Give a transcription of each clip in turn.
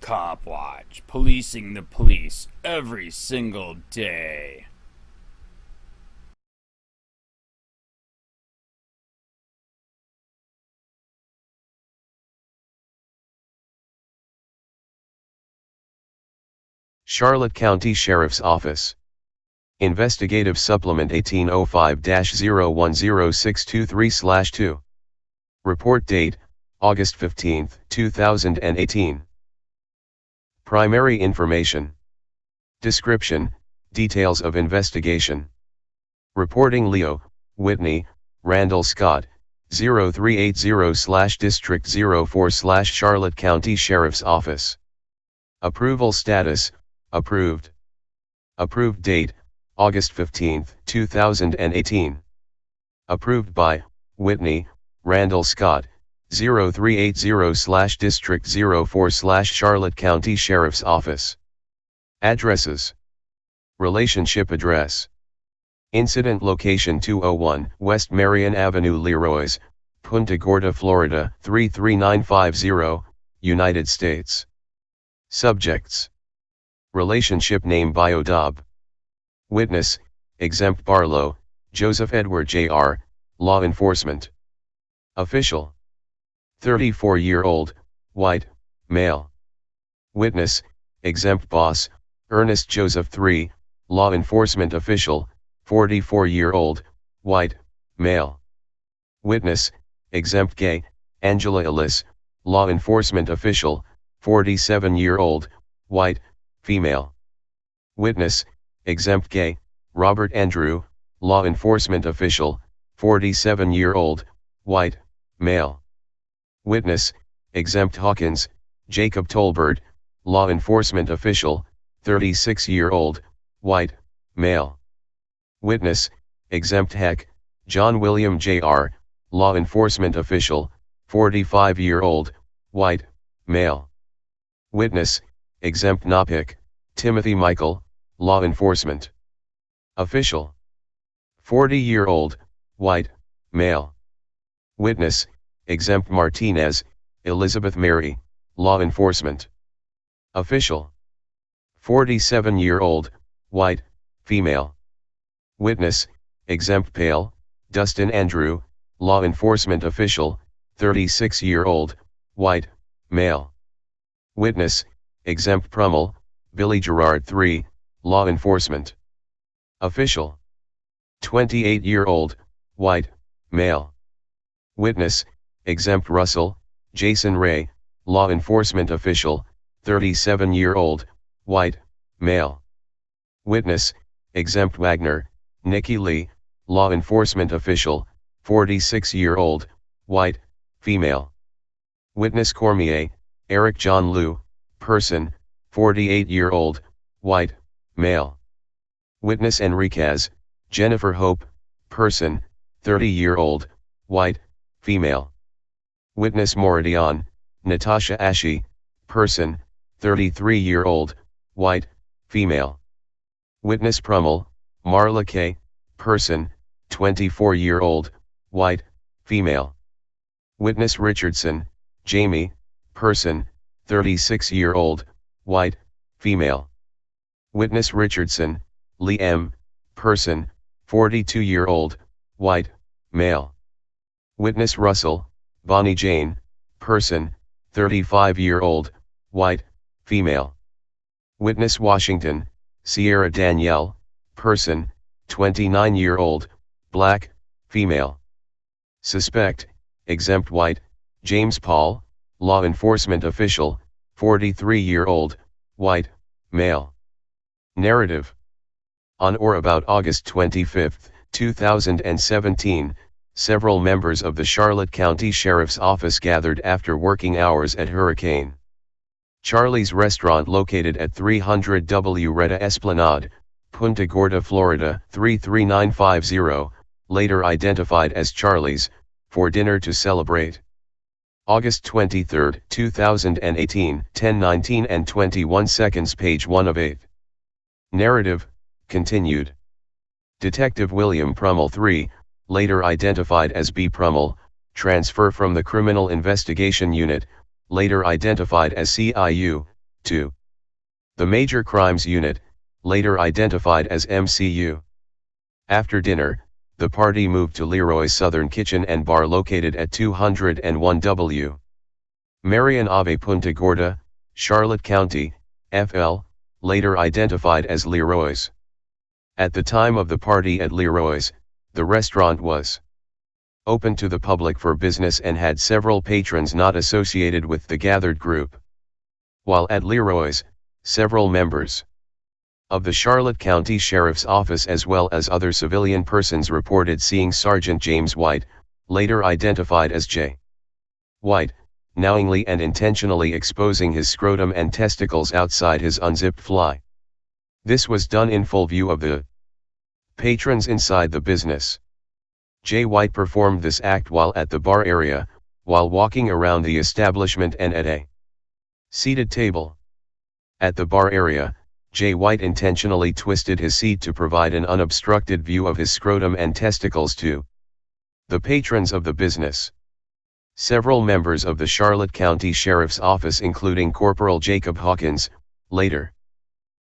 Cop Watch, policing the police every single day. Charlotte County Sheriff's Office. Investigative Supplement 1805-010623/2. Report date, August 15, 2018. Primary information. Description, details of investigation. Reporting Leo, Whitney, Randall Scott, 0380/District 04/Charlotte County Sheriff's Office. Approval status, approved. Approved date, August 15, 2018. Approved by, Whitney, Randall Scott, 0380/District 04/Charlotte County Sheriff's Office. Addresses. Relationship address. Incident location 201 West Marion Avenue, Leroy's, Punta Gorda, Florida 33950, United States. Subjects. Relationship name Biodob. Witness, exempt Barlow, Joseph Edward Jr., Law Enforcement. Official. 34-year-old, white, male. Witness, exempt Boss, Ernest Joseph III, Law Enforcement Official, 44-year-old, white, male. Witness, exempt Gay, Angela Ellis, Law Enforcement Official, 47-year-old, white, female. Witness, exempt Gay, Robert Andrew, Law Enforcement Official, 47-year-old, white, male. Witness, exempt Hawkins, Jacob Tolbert, Law Enforcement Official, 36-year-old, white, male. Witness, exempt Heck, John William Jr., Law Enforcement Official, 45-year-old, white, male. Witness, exempt Nopik, Timothy Michael, Law Enforcement Official, 40-year-old, white, male. Witness, exempt Martinez, Elizabeth Mary, Law Enforcement Official, 47-year-old, white, female. Witness, exempt Pale, Dustin Andrew, Law Enforcement Official, 36-year-old, white, male. Witness, exempt Prummell, Billy Gerard III, Law Enforcement Official, 28-year-old, white, male. Witness, exempt Russell, Jason Ray, Law Enforcement Official, 37-year-old, white, male. Witness, exempt Wagner, Nikki Lee, Law Enforcement Official, 46-year-old, white, female. Witness Cormier, Eric John Liu, person, 48-year-old, white, male. Witness Enriquez, Jennifer Hope, person, 30-year-old, white, female. Witness Moridian, Natasha Ashe, person, 33-year-old, white, female. Witness Prummell, Marla K., person, 24-year-old, white, female. Witness Richardson, Jamie, person, 36-year-old, white, female. Witness Richardson, Lee M., person, 42-year-old, white, male. Witness Russell, Bonnie Jane, person, 35-year-old, white, female. Witness Washington, Sierra Danielle, person, 29-year-old, black, female. Suspect, exempt white, James Paul, Law Enforcement Official, 43-year-old, white, male. Narrative. On or about August 25, 2017, several members of the Charlotte County Sheriff's Office gathered after working hours at Hurricane Charlie's restaurant located at 300 W Retta Esplanade, Punta Gorda, Florida 33950, later identified as Charlie's, for dinner to celebrate. August 23, 2018, 10:19 and 21 seconds, page 1 of 8. Narrative, continued. Detective William Prummell III, later identified as B. Prummell, transfer from the Criminal Investigation Unit, later identified as CIU, to the Major Crimes Unit, later identified as MCU. After dinner, the party moved to Leroy's Southern Kitchen and Bar located at 201 W. Marion Ave Punta Gorda, Charlotte County, FL, later identified as Leroy's. At the time of the party at Leroy's, the restaurant was open to the public for business and had several patrons not associated with the gathered group. While at Leroy's, several members of the Charlotte County Sheriff's Office as well as other civilian persons reported seeing Sergeant James White, later identified as J. White, knowingly and intentionally exposing his scrotum and testicles outside his unzipped fly. This was done in full view of the patrons inside the business. J. White performed this act while at the bar area, while walking around the establishment and at a seated table. At the bar area, J. White intentionally twisted his seat to provide an unobstructed view of his scrotum and testicles to the patrons of the business. Several members of the Charlotte County Sheriff's Office including Corporal Jacob Hawkins, later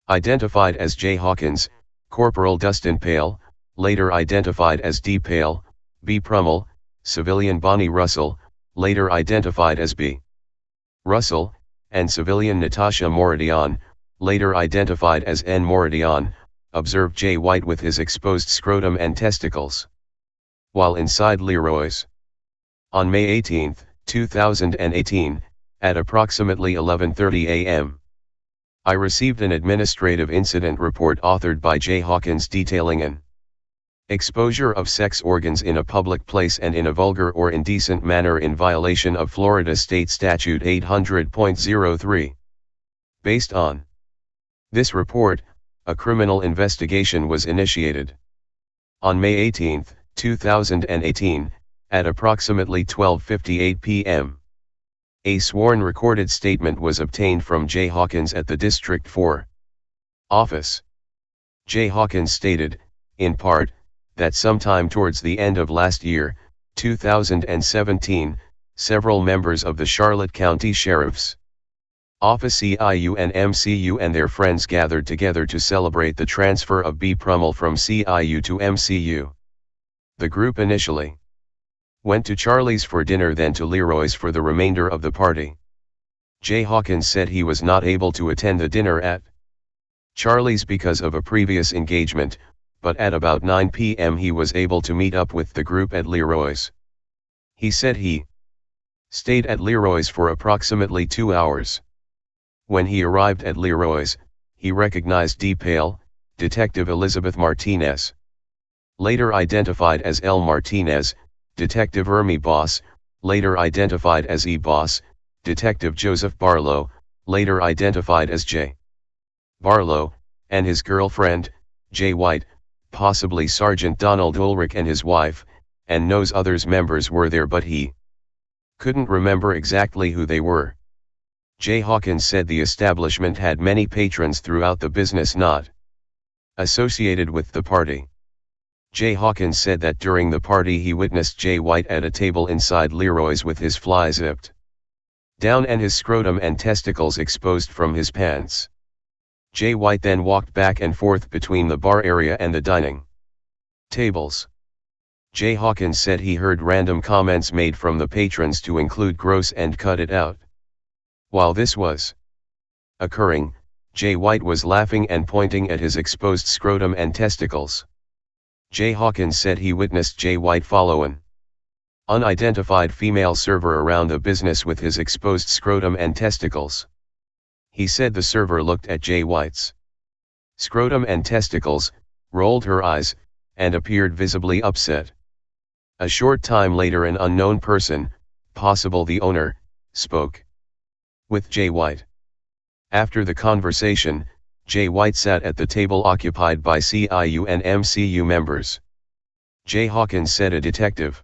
identified as J. Hawkins, Corporal Dustin Pale, later identified as D. Pale, B. Prummell, Civilian Bonnie Russell, later identified as B. Russell, and Civilian Natasha Moradian, later identified as N. Moradian, observed J. White with his exposed scrotum and testicles while inside Leroy's. On May 18, 2018, at approximately 11:30 a.m., I received an administrative incident report authored by J. Hawkins detailing an exposure of sex organs in a public place and in a vulgar or indecent manner in violation of Florida State Statute 800.03. Based on this report, a criminal investigation was initiated. On May 18, 2018, at approximately 12:58 p.m., a sworn recorded statement was obtained from J. Hawkins at the District 4 office. J. Hawkins stated, in part, that sometime towards the end of last year, 2017, several members of the Charlotte County Sheriff's Office CIU and MCU and their friends gathered together to celebrate the transfer of B. Prummell from CIU to MCU. The group initially went to Charlie's for dinner, then to Leroy's for the remainder of the party. J. Hawkins said he was not able to attend the dinner at Charlie's because of a previous engagement, but at about 9 p.m. he was able to meet up with the group at Leroy's. He said he stayed at Leroy's for approximately 2 hours. When he arrived at Leroy's, he recognized D. Pale, Detective Elizabeth Martinez, later identified as L. Martinez, Detective Ermi Boss, later identified as E. Boss, Detective Joseph Barlow, later identified as J. Barlow, and his girlfriend, J. White, possibly Sergeant Donald Ulrich and his wife, and knows others members were there but he couldn't remember exactly who they were. J. Hawkins said the establishment had many patrons throughout the business not associated with the party. J. Hawkins said that during the party he witnessed J. White at a table inside Leroy's with his fly zipped down and his scrotum and testicles exposed from his pants. J. White then walked back and forth between the bar area and the dining tables. J. Hawkins said he heard random comments made from the patrons to include gross and cut it out. While this was occurring, J. White was laughing and pointing at his exposed scrotum and testicles. J. Hawkins said he witnessed J. White follow an unidentified female server around the business with his exposed scrotum and testicles. He said the server looked at J. White's scrotum and testicles, rolled her eyes, and appeared visibly upset. A short time later an unknown person, possible the owner, spoke with J. White. After the conversation, J. White sat at the table occupied by CIU and MCU members. J. Hawkins said a detective,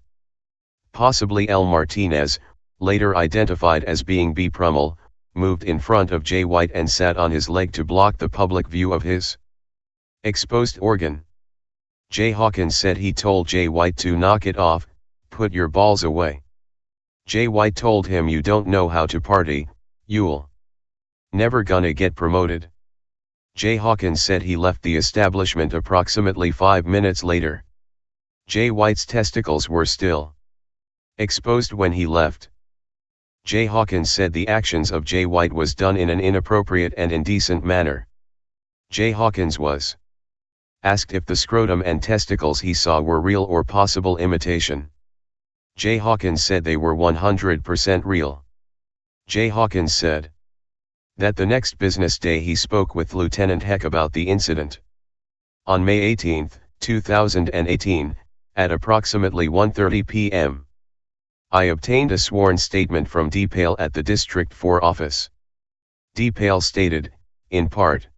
possibly L. Martinez, later identified as being B. Prummell, moved in front of J. White and sat on his leg to block the public view of his exposed organ. J. Hawkins said he told J. White to knock it off, put your balls away. J. White told him, you don't know how to party, you'll Never gonna get promoted. J. Hawkins said he left the establishment approximately 5 minutes later. Jay White's testicles were still exposed when he left. J. Hawkins said the actions of Jay White was done in an inappropriate and indecent manner. J. Hawkins was asked if the scrotum and testicles he saw were real or possible imitation. J. Hawkins said they were 100% real. J. Hawkins said that the next business day he spoke with Lieutenant Heck about the incident. On May 18, 2018, at approximately 1:30 p.m. I obtained a sworn statement from Depale at the District 4 office. Depale stated, in part,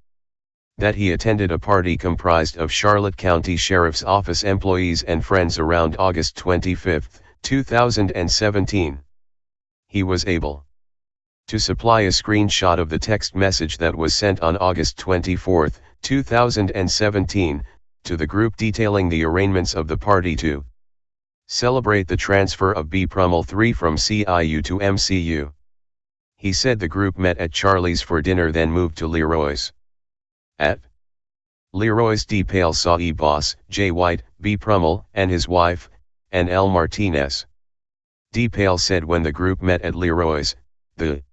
that he attended a party comprised of Charlotte County Sheriff's Office employees and friends around August 25, 2017. He was able to supply a screenshot of the text message that was sent on August 24, 2017, to the group detailing the arrangements of the party to celebrate the transfer of B. PRUMMELL 3 from CIU to MCU. He said the group met at Charlie's for dinner, then moved to Leroy's. At Leroy's, Depale saw E-Boss, Jay White, B. PRUMMELL, and his wife, and L. Martinez. Depale said when the group met at Leroy's, the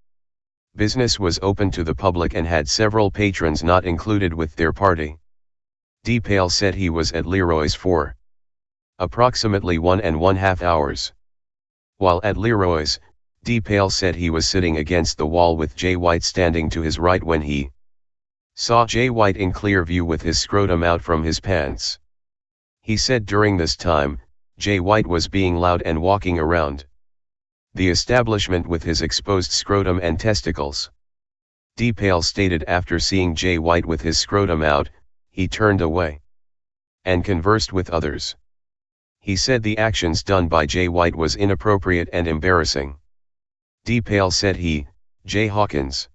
business was open to the public and had several patrons not included with their party. Depale said he was at Leroy's for approximately 1.5 hours. While at Leroy's, Depale said he was sitting against the wall with Jay White standing to his right when he saw Jay White in clear view with his scrotum out from his pants. He said during this time, Jay White was being loud and walking around the establishment with his exposed scrotum and testicles. Depale stated after seeing Jay White with his scrotum out, he turned away and conversed with others. He said the actions done by Jay White was inappropriate and embarrassing. Depale said he, J. Hawkins,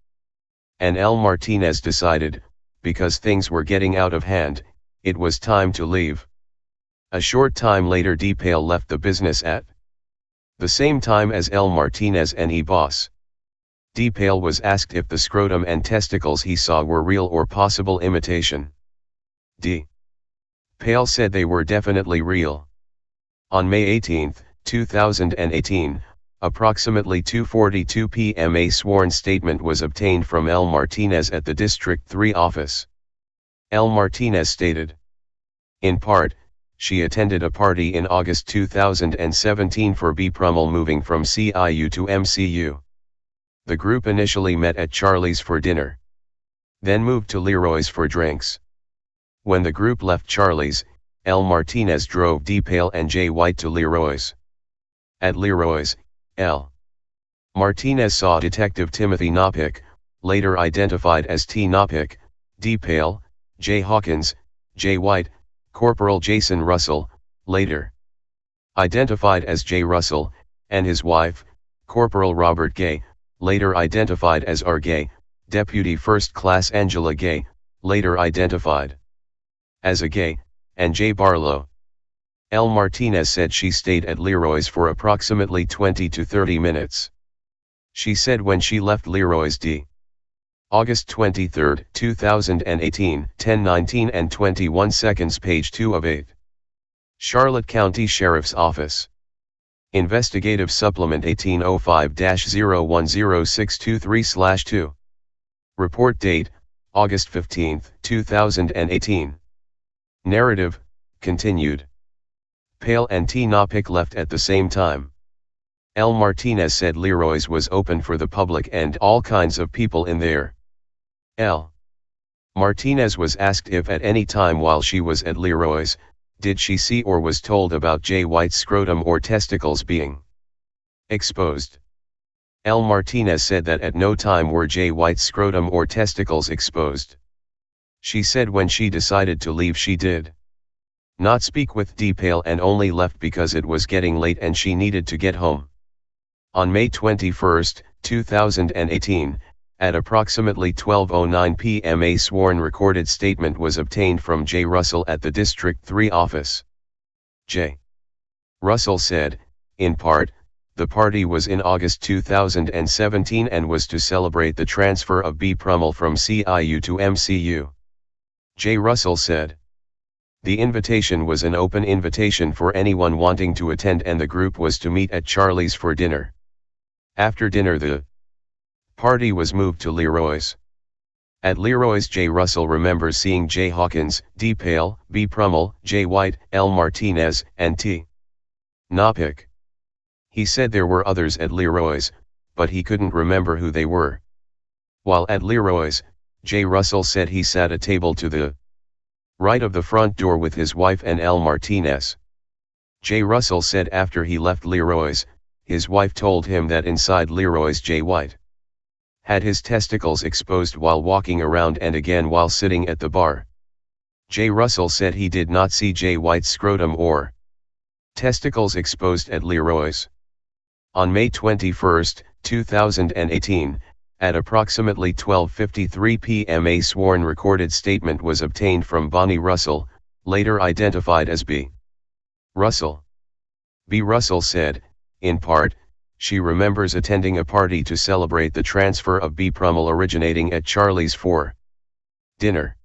and L. Martinez decided, because things were getting out of hand, it was time to leave. A short time later Depale left the business at the same time as L. Martinez and E-Boss. Depale was asked if the scrotum and testicles he saw were real or possible imitation. Depale said they were definitely real. On May 18, 2018, approximately 2:42 p.m. a sworn statement was obtained from L. Martinez at the District 3 office. L. Martinez stated, in part, she attended a party in August 2017 for B. PRUMMELL moving from CIU to MCU. The group initially met at Charlie's for dinner, then moved to Leroy's for drinks. When the group left Charlie's, L. Martinez drove Depale and Jay White to Leroy's. At Leroy's, L. Martinez saw Detective Timothy Knopick, later identified as T. Knopick, Depale, J. Hawkins, Jay White, Corporal Jason Russell, later identified as J. Russell, and his wife, Corporal Robert Gay, later identified as R. Gay, Deputy First Class Angela Gay, later identified as A. Gay, and J. Barlow. L. Martinez said she stayed at Leroy's for approximately 20 to 30 minutes. She said when she left Leroy's August 23, 2018, 10:19 and 21 seconds, page 2 of 8. Charlotte County Sheriff's Office. Investigative Supplement 1805-010623/2. Report date, August 15, 2018. Narrative, continued. Pale and T. Knopick left at the same time. L. Martinez said Leroy's was open for the public and all kinds of people in there. L. Martinez was asked if at any time while she was at Leroy's, did she see or was told about Jay White's scrotum or testicles being exposed. L. Martinez said that at no time were Jay White's scrotum or testicles exposed. She said when she decided to leave she did not speak with Depale and only left because it was getting late and she needed to get home. On May 21, 2018, at approximately 12:09 p.m. a sworn recorded statement was obtained from J. Russell at the District 3 office. J. Russell said, in part, The party was in August 2017 and was to celebrate the transfer of B. Prummell from CIU to MCU. J. Russell said. The invitation was an open invitation for anyone wanting to attend, and the group was to meet at Charlie's for dinner. After dinner the party was moved to Leroy's. At Leroy's, J. Russell remembers seeing J. Hawkins, D. Pale, B. Prummell, J. White, L. Martinez, and T. Knopick. He said there were others at Leroy's, but he couldn't remember who they were. While at Leroy's, J. Russell said he sat at a table to the right of the front door with his wife and L. Martinez. J. Russell said after he left Leroy's, his wife told him that inside Leroy's J. White had his testicles exposed while walking around and again while sitting at the bar. J. Russell said he did not see J. White's scrotum or testicles exposed at Leroy's. On May 21, 2018, at approximately 12:53 p.m. a sworn recorded statement was obtained from Bonnie Russell, later identified as B. Russell. B. Russell said, in part, she remembers attending a party to celebrate the transfer of B. Prummell originating at Charlie's for dinner.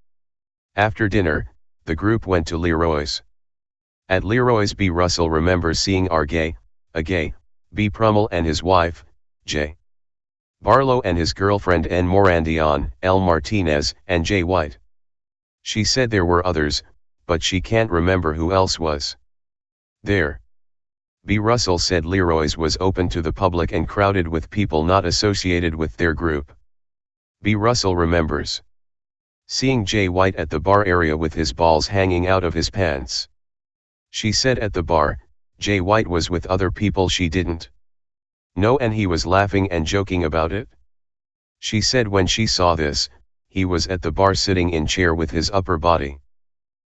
After dinner, the group went to Leroy's. At Leroy's, B. Russell remembers seeing a gay, B. Prummell and his wife, J. Barlow, and his girlfriend N. Morandion, L. Martinez, and J. White. She said there were others, but she can't remember who else was there. B. Russell said Leroy's was open to the public and crowded with people not associated with their group. B. Russell remembers seeing J. White at the bar area with his balls hanging out of his pants. She said at the bar, J. White was with other people she didn't know and he was laughing and joking about it. She said when she saw this, he was at the bar sitting in chair with his upper body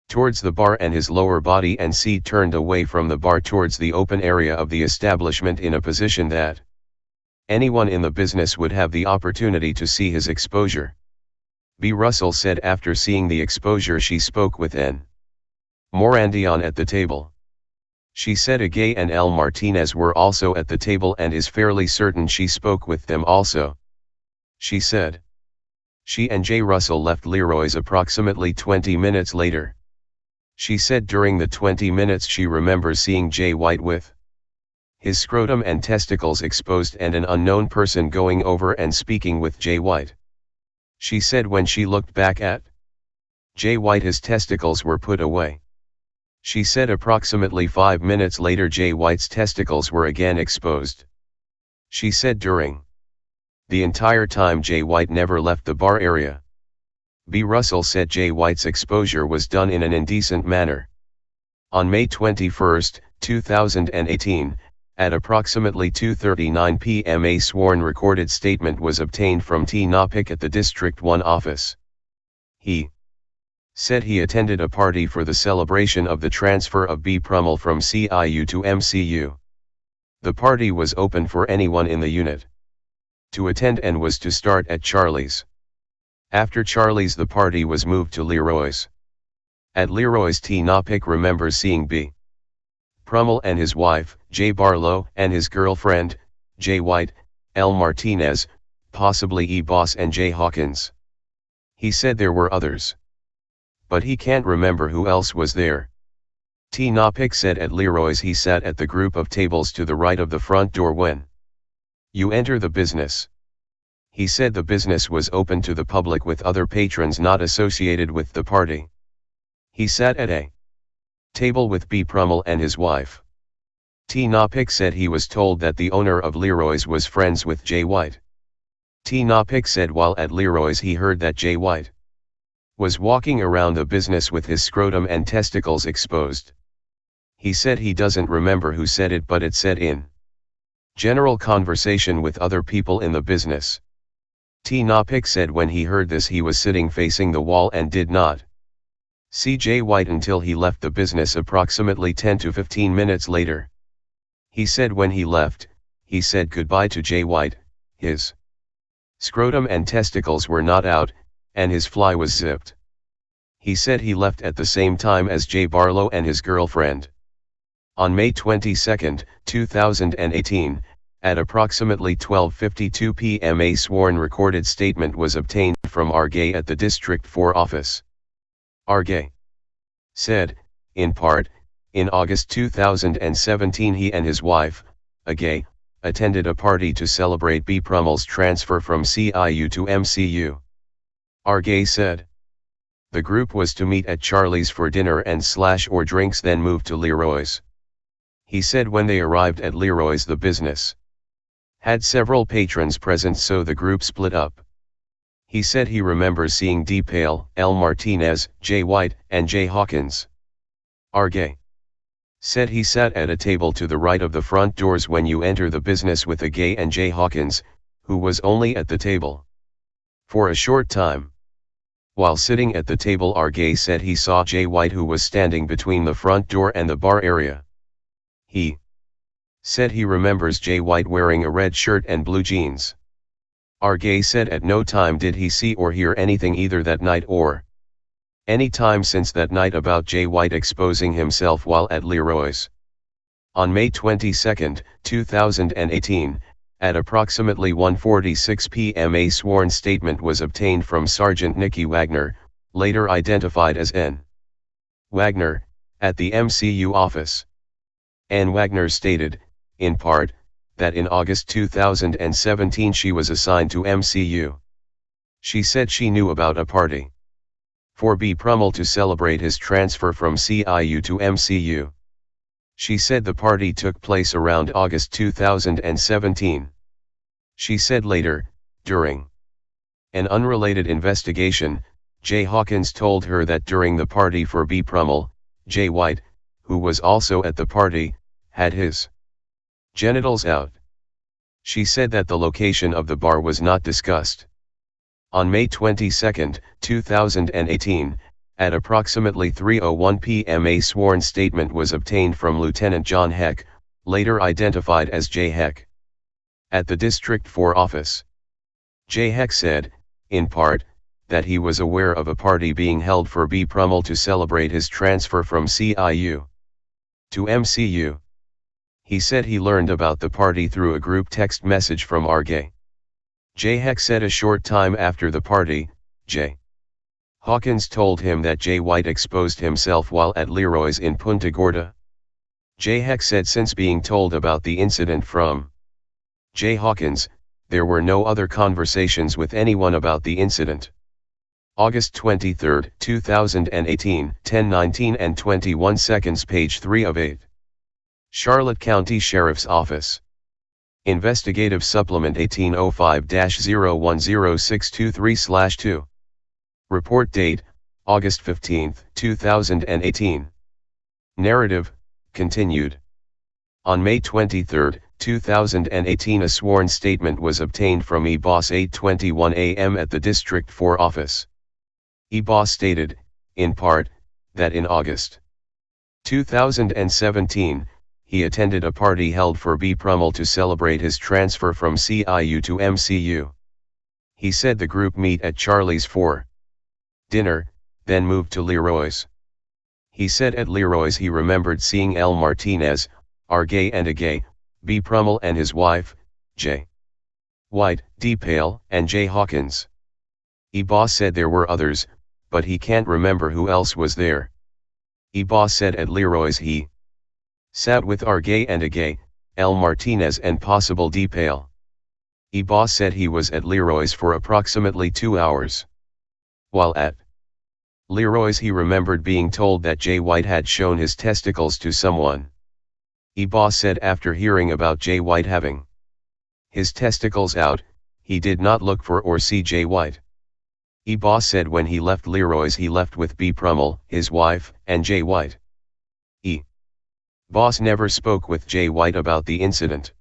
towards the bar and his lower body and seat turned away from the bar towards the open area of the establishment in a position that anyone in the business would have the opportunity to see his exposure. B. Russell said after seeing the exposure she spoke with N. Morandion at the table. She said a gay and L. Martinez were also at the table and is fairly certain she spoke with them also. She said she and J. Russell left Leroy's approximately 20 minutes later. She said during the 20 minutes she remembers seeing J. White with his scrotum and testicles exposed and an unknown person going over and speaking with J. White. She said when she looked back at J. White his testicles were put away. She said approximately 5 minutes later J. White's testicles were again exposed. She said during the entire time J. White never left the bar area. B. Russell said J. White's exposure was done in an indecent manner. On May 21, 2018, at approximately 2:39 p.m. a sworn recorded statement was obtained from T. Knopick at the District 1 office. He said he attended a party for the celebration of the transfer of B. Prummell from CIU to MCU. The party was open for anyone in the unit to attend and was to start at Charlie's. After Charlie's the party was moved to Leroy's. At Leroy's T. Knopick remembers seeing B. Prummell and his wife, J. Barlow, and his girlfriend, J. White, L. Martinez, possibly E. Boss and J. Hawkins. He said there were others, but he can't remember who else was there. T. Knopick said at Leroy's he sat at the group of tables to the right of the front door when you enter the business. He said the business was open to the public with other patrons not associated with the party. He sat at a table with B. Prummell and his wife. T. Knopick said he was told that the owner of Leroy's was friends with J. White. T. Knopick said while at Leroy's he heard that J. White was walking around the business with his scrotum and testicles exposed. He said he doesn't remember who said it, but it said in general conversation with other people in the business. T. Knopick said when he heard this he was sitting facing the wall and did not see J. White until he left the business approximately 10 to 15 minutes later. He said when he left, he said goodbye to J. White, his scrotum and testicles were not out, and his fly was zipped. He said he left at the same time as J. Barlow and his girlfriend. On May 22, 2018, at approximately 12:52 p.m. a sworn recorded statement was obtained from Argay at the District 4 office. Argay said, in part, in August 2017 he and his wife, Agay, attended a party to celebrate B. PRUMMELL's transfer from CIU to MCU. Argay said, the group was to meet at Charlie's for dinner and or drinks, then move to Leroy's. He said when they arrived at Leroy's the business had several patrons present, so the group split up. He said he remembers seeing D. Pale, L. Martinez, J. White, and J. Hawkins. Argay said he sat at a table to the right of the front doors when you enter the business with Agay and J. Hawkins, who was only at the table for a short time. While sitting at the table, Argay said he saw J. White, who was standing between the front door and the bar area. He said he remembers J. White wearing a red shirt and blue jeans. Argay said at no time did he see or hear anything either that night or any time since that night about J. White exposing himself while at Leroy's. On May 22, 2018, at approximately 1:46 p.m. a sworn statement was obtained from Sergeant Nikki Wagner, later identified as N. Wagner, at the MCU office. N. Wagner stated, in part, that in August 2017 she was assigned to MCU. She said she knew about a party for B. Prummell to celebrate his transfer from CIU to MCU. She said the party took place around August 2017. She said later, during an unrelated investigation, J. Hawkins told her that during the party for B. Prummell, J. White, who was also at the party, had his genitals out. She said that the location of the bar was not discussed. On May 22, 2018, at approximately 3:01 p.m. a sworn statement was obtained from Lieutenant John Heck, later identified as J. Heck, at the District 4 office. J. Heck said, in part, that he was aware of a party being held for B. Prummell to celebrate his transfer from CIU to MCU. He said he learned about the party through a group text message from Argay. J. Heck said a short time after the party, J. Hawkins told him that J. White exposed himself while at Leroy's in Punta Gorda. J. Heck said since being told about the incident from J. Hawkins, there were no other conversations with anyone about the incident. August 23, 2018, 10:19 and 21 seconds, page 3 of 8. Charlotte County Sheriff's Office. Investigative Supplement 1805-010623/2. Report date, August 15, 2018. Narrative, continued. On May 23, 2018 a sworn statement was obtained from E-Boss 8:21 a.m. at the District 4 office. E-Boss stated, in part, that in August 2017, he attended a party held for B. Prummell to celebrate his transfer from CIU to MCU. He said the group meet at Charlie's for dinner, then moved to Leroy's. He said at Leroy's he remembered seeing L. Martinez, Argay and Agay, B. Prummell and his wife, J. White, D. Pale, and J. Hawkins. E-Boss said there were others, but he can't remember who else was there. E-Boss said at Leroy's he sat with Argay and Agay, L. Martinez and possible D. Pale. E-Boss said he was at Leroy's for approximately 2 hours. While at Leroy's he remembered being told that J. White had shown his testicles to someone. E-Boss said after hearing about J. White having his testicles out, he did not look for or see J. White. E-Boss said when he left Leroy's he left with B. Prummell, his wife, and J. White. E-Boss never spoke with J. White about the incident.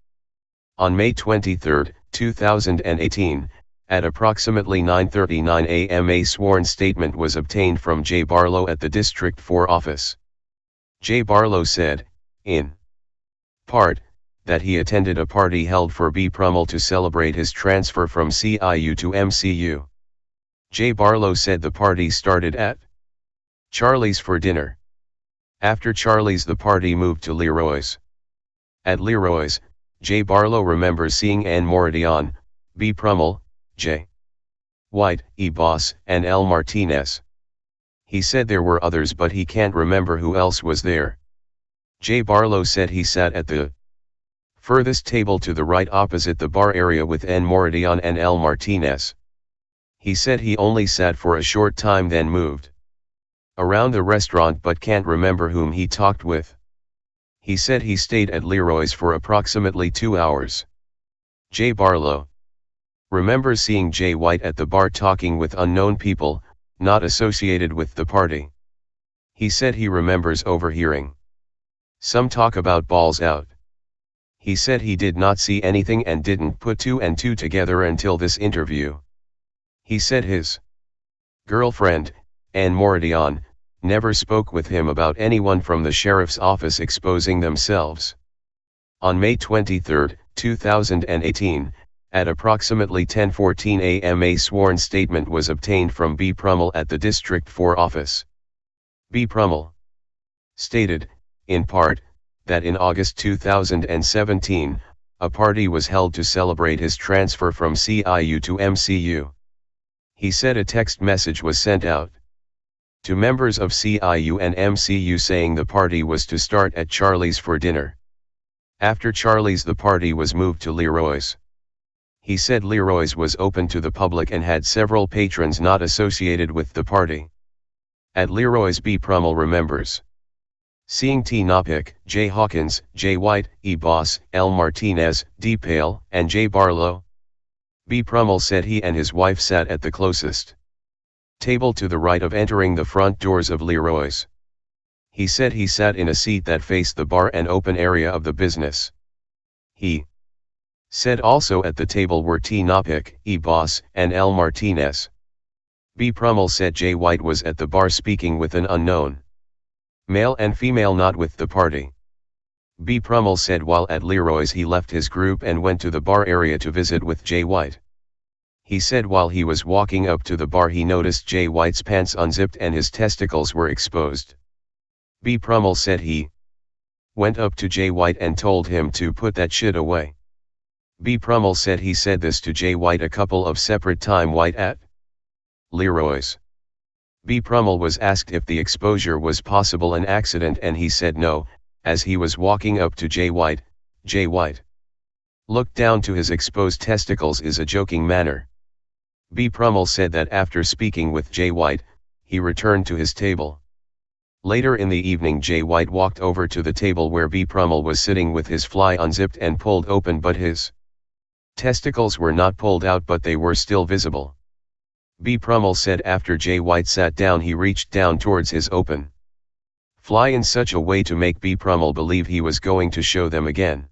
On May 23, 2018, at approximately 9:39 a.m. a sworn statement was obtained from J. Barlow at the District 4 office. J. Barlow said, in part, that he attended a party held for B. Prummell to celebrate his transfer from CIU to MCU. J. Barlow said the party started at Charlie's for dinner. After Charlie's the party moved to Leroy's. At Leroy's, J. Barlow remembers seeing N. Moridian, B. Prummell, J. White, E. Boss, and L. Martinez. He said there were others but he can't remember who else was there. J. Barlow said he sat at the furthest table to the right opposite the bar area with N. Moridian and L. Martinez. He said he only sat for a short time then moved around the restaurant but can't remember whom he talked with. He said he stayed at Leroy's for approximately 2 hours. J. Barlow remembers seeing Jay White at the bar talking with unknown people, not associated with the party. He said he remembers overhearing some talk about balls out. He said he did not see anything and didn't put 2 and 2 together until this interview. He said his girlfriend, Ann Moridian, never spoke with him about anyone from the sheriff's office exposing themselves. On May 23, 2018, at approximately 10:14 a.m. a sworn statement was obtained from B. Prummell at the District 4 office. B. Prummell stated, in part, that in August 2017, a party was held to celebrate his transfer from CIU to MCU. He said a text message was sent out to members of CIU and MCU saying the party was to start at Charlie's for dinner. After Charlie's the party was moved to Leroy's. He said Leroy's was open to the public and had several patrons not associated with the party. At Leroy's B. Prummell remembers seeing T. Knopick, J. Hawkins, J. White, E. Boss, L. Martinez, D. Pale, and J. Barlow. B. Prummell said he and his wife sat at the closest table to the right of entering the front doors of Leroy's. He said he sat in a seat that faced the bar and open area of the business. He said also at the table were T. Knopick, E. Boss, and L. Martinez. B. Prummell said J. White was at the bar speaking with an unknown male and female not with the party. B. Prummell said while at Leroy's he left his group and went to the bar area to visit with J. White. He said while he was walking up to the bar he noticed J. White's pants unzipped and his testicles were exposed. B. Prummell said he went up to J. White and told him to put that shit away. B. Prummell said he said this to J. White a couple of separate times White at Leroy's. B. Prummell was asked if the exposure was possible an accident and he said no, as he was walking up to J. White, J. White looked down to his exposed testicles in a joking manner. B. Prummell said that after speaking with J. White, he returned to his table. Later in the evening J. White walked over to the table where B. Prummell was sitting with his fly unzipped and pulled open but his testicles were not pulled out but they were still visible. B. Prummell said after J. White sat down he reached down towards his open fly in such a way to make B. Prummell believe he was going to show them again.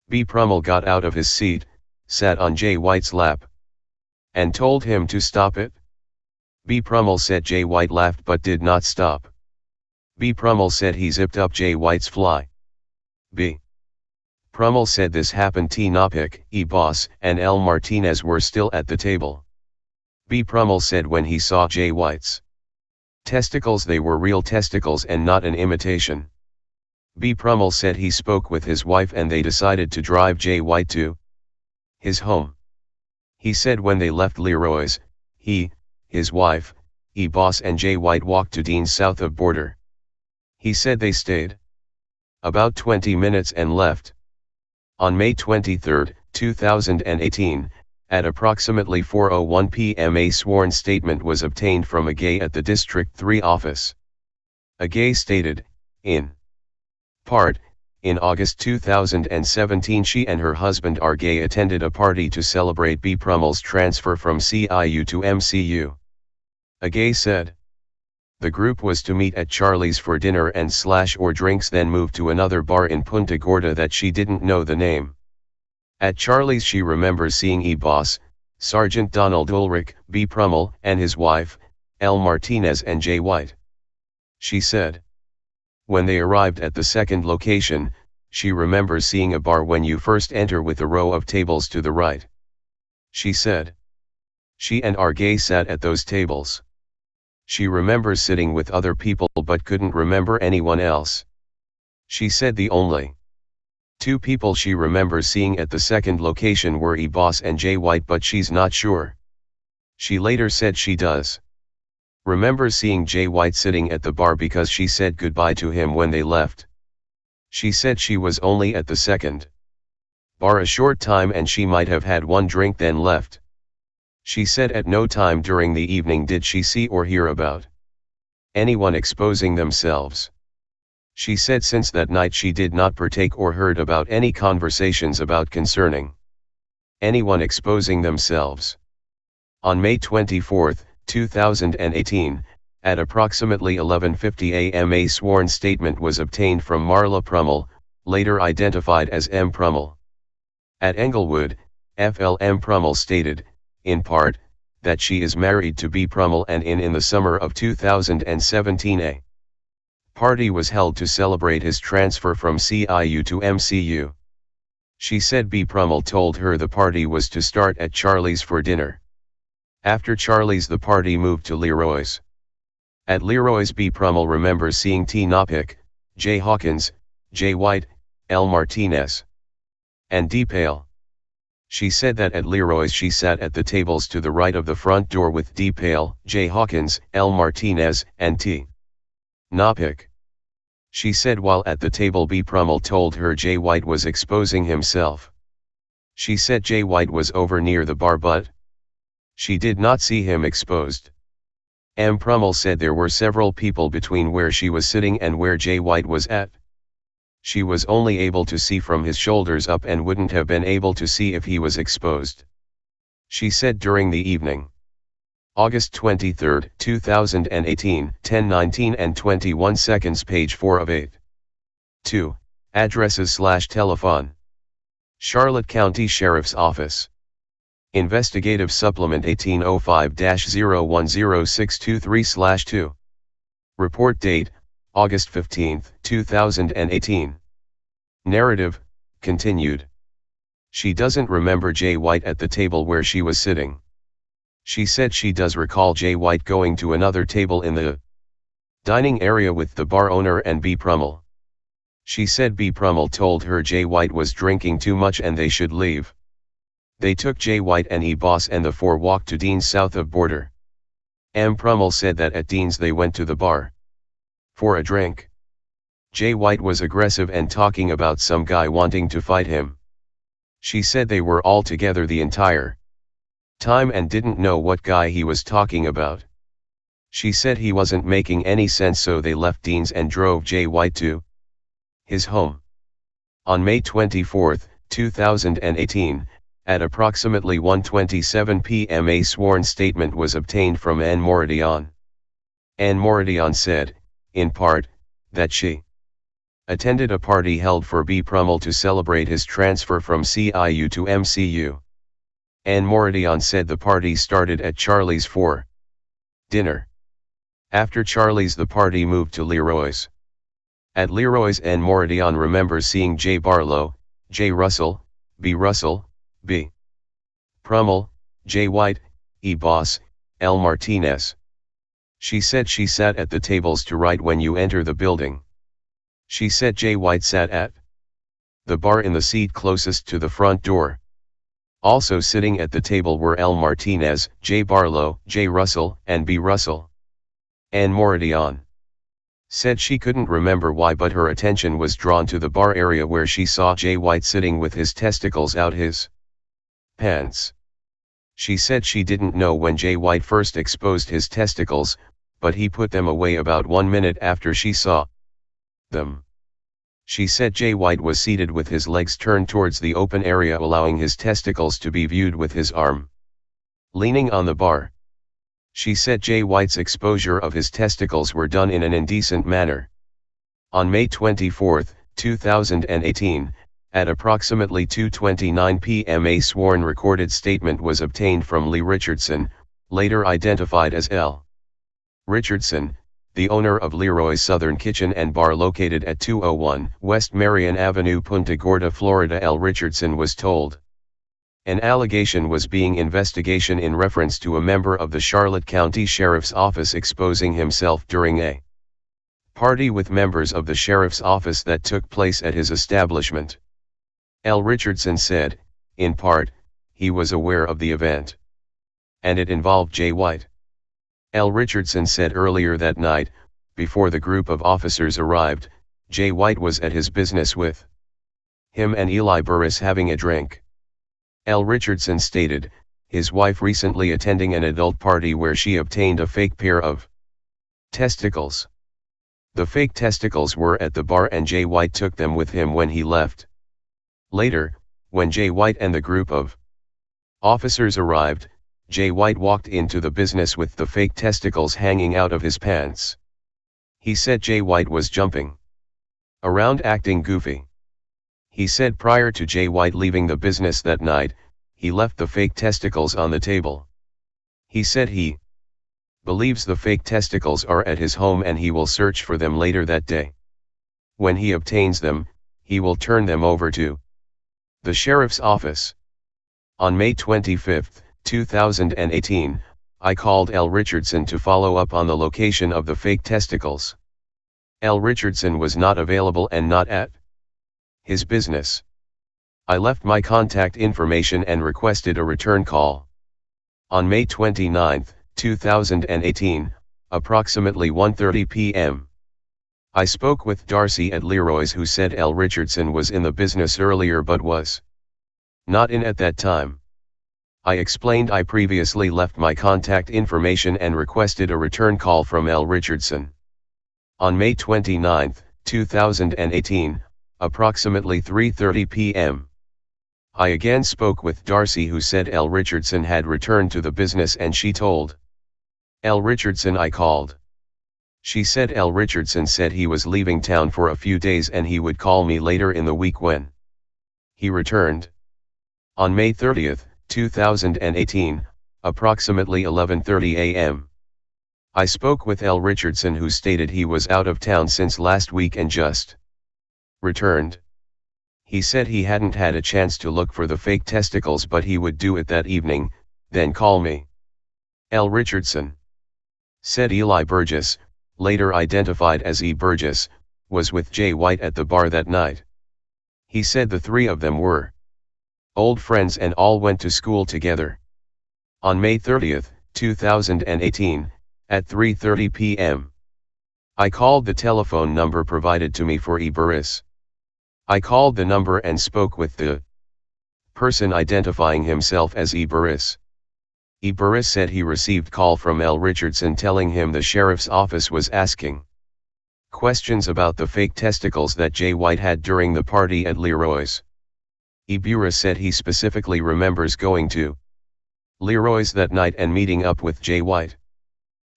B. Prummell got out of his seat, sat on J. White's lap, and told him to stop it. B. Prummell said J. White laughed but did not stop. B. Prummell said he zipped up J. White's fly. B. Prummell said this happened T. Knopick, E. Boss, and L. Martinez were still at the table. B. Prummell said when he saw J. White's testicles they were real testicles and not an imitation. B. Prummell said he spoke with his wife and they decided to drive J. White to his home. He said when they left Leroy's, he, his wife, E. Boss and J. White walked to Dean's south of border. He said they stayed about 20 minutes and left. On May 23, 2018, at approximately 4:01 p.m. a sworn statement was obtained from a gay at the District 3 office. A gay stated, in part, in August 2017 she and her husband R. Gay attended a party to celebrate B. Prummell's transfer from CIU to MCU. A gay said the group was to meet at Charlie's for dinner and or drinks then move to another bar in Punta Gorda that she didn't know the name. At Charlie's she remembers seeing E. Boss, Sergeant Donald Ulrich, B. Prummell, and his wife, L. Martinez and J. White. She said when they arrived at the second location, she remembers seeing a bar when you first enter with a row of tables to the right. She said she and R. Gay sat at those tables. She remembers sitting with other people but couldn't remember anyone else. She said the only two people she remembers seeing at the second location were E. Boss and Jay White, but she's not sure. She later said she does remembers seeing Jay White sitting at the bar because she said goodbye to him when they left. She said she was only at the second bar a short time and she might have had one drink then left. She said at no time during the evening did she see or hear about anyone exposing themselves. She said since that night she did not partake or heard about any conversations about concerning anyone exposing themselves. On May 24, 2018, at approximately 11:50 a.m. a sworn statement was obtained from Marla Prummell, later identified as M. Prummell. At Englewood, FLM Prummell stated, in part, that she is married to B. Prummell and in the summer of 2017 a party was held to celebrate his transfer from CIU to MCU. She said B. Prummell told her the party was to start at Charlie's for dinner. After Charlie's the party moved to Leroy's. At Leroy's B. Prummell remembers seeing T. Knopik, J. Hawkins, J. White, L. Martinez, and D. Pale. She said that at Leroy's she sat at the tables to the right of the front door with D. Pale, J. Hawkins, L. Martinez, and T. Knopik. She said while at the table B. Prummell told her J. White was exposing himself. She said J. White was over near the bar but she did not see him exposed. M. Prummell said there were several people between where she was sitting and where J. White was at. She was only able to see from his shoulders up and wouldn't have been able to see if he was exposed. She said during the evening. August 23, 2018, 10:19 and 21 seconds, page 4 of 8. 2. Addresses/telephone. Charlotte County Sheriff's Office. Investigative Supplement 1805-010623/2. Report date, August 15, 2018. Narrative, continued. She doesn't remember Jay White at the table where she was sitting. She said she does recall Jay White going to another table in the dining area with the bar owner and B. Prummell. She said B. Prummell told her Jay White was drinking too much and they should leave. They took Jay White and E. Boss and the four walked to Dean's south of border. M. Prummell said that at Dean's they went to the bar for a drink. Jay White was aggressive and talking about some guy wanting to fight him. She said they were all together the entire time and didn't know what guy he was talking about. She said he wasn't making any sense, so they left Dean's and drove Jay White to his home. On May 24, 2018, at approximately 1:27 p.m. a sworn statement was obtained from Anne Moradian. Anne Moradian said, in part, that she attended a party held for B. Prummell to celebrate his transfer from CIU to MCU. Anne Moradian said the party started at Charlie's for dinner. After Charlie's the party moved to Leroy's. At Leroy's Anne Moradian remembers seeing J. Barlow, J. Russell, B. Russell, B. Prummell, J. White, E. Boss, L. Martinez. She said she sat at the tables to right when you enter the building. She said J. White sat at the bar in the seat closest to the front door. Also sitting at the table were L. Martinez, J. Barlow, J. Russell, and B. Russell. Anne Moradian said she couldn't remember why, but her attention was drawn to the bar area where she saw Jay White sitting with his testicles out his pants. She said she didn't know when Jay White first exposed his testicles, but he put them away about 1 minute after she saw them. She said Jay White was seated with his legs turned towards the open area, allowing his testicles to be viewed with his arm leaning on the bar. She said Jay White's exposure of his testicles were done in an indecent manner. On May 24, 2018, at approximately 2:29 p.m. a sworn recorded statement was obtained from Lee Richardson, later identified as L. Richardson, the owner of Leroy's Southern Kitchen and Bar located at 201 West Marion Avenue, Punta Gorda, Florida. L. Richardson was told An allegation was being investigation in reference to a member of the Charlotte County Sheriff's Office exposing himself during a party with members of the Sheriff's Office that took place at his establishment. L. Richardson said, in part, he was aware of the event. And it involved Jay White. L. Richardson said earlier that night, before the group of officers arrived, Jay White was at his business with him and Eli Burris having a drink. L. Richardson stated, his wife recently attending an adult party where she obtained a fake pair of testicles. The fake testicles were at the bar and Jay White took them with him when he left. Later, when Jay White and the group of officers arrived, Jay White walked into the business with the fake testicles hanging out of his pants. He said Jay White was jumping around acting goofy. He said prior to Jay White leaving the business that night, he left the fake testicles on the table. He said he believes the fake testicles are at his home and he will search for them later that day. When he obtains them, he will turn them over to the sheriff's office. On May 25, 2018, I called L. Richardson to follow up on the location of the fake testicles. L. Richardson was not available and not at his business. I left my contact information and requested a return call. On May 29, 2018, approximately 1:30 p.m. I spoke with Darcy at Leroy's who said L. Richardson was in the business earlier but was not in at that time. I explained I previously left my contact information and requested a return call from L. Richardson. On May 29, 2018, approximately 3:30 p.m. I again spoke with Darcy who said L. Richardson had returned to the business and she told L. Richardson I called. She said L. Richardson said he was leaving town for a few days and he would call me later in the week when he returned. On May 30, 2018, approximately 11:30 a.m. I spoke with L. Richardson who stated he was out of town since last week and just returned. He said he hadn't had a chance to look for the fake testicles but he would do it that evening, then call me. L. Richardson said Eli Burgess, later identified as E. Burgess, was with Jay White at the bar that night. He said the three of them were old friends and all went to school together. On May 30, 2018, at 3:30 p.m. I called the telephone number provided to me for E. Burris. I called the number and spoke with the person identifying himself as E. Burris. E. Burris said he received call from L. Richardson telling him the sheriff's office was asking questions about the fake testicles that Jay White had during the party at Leroy's. E. Burris said he specifically remembers going to Leroy's that night and meeting up with Jay White.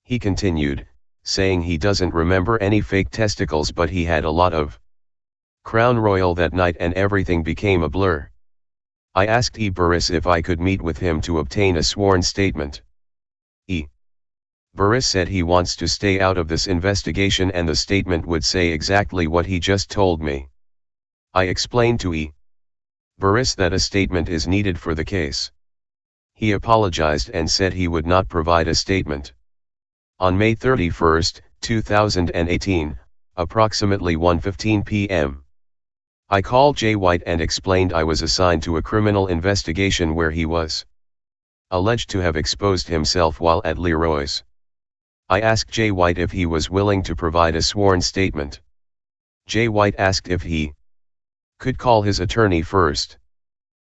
He continued, saying he doesn't remember any fake testicles but he had a lot of Crown Royal that night and everything became a blur. I asked E. Burris if I could meet with him to obtain a sworn statement. E. Burris said he wants to stay out of this investigation and the statement would say exactly what he just told me. I explained to E. Burris that a statement is needed for the case. He apologized and said he would not provide a statement. On May 31, 2018, approximately 1:15 p.m. I called Jay White and explained I was assigned to a criminal investigation where he was alleged to have exposed himself while at Leroy's. I asked Jay White if he was willing to provide a sworn statement. Jay White asked if he could call his attorney first.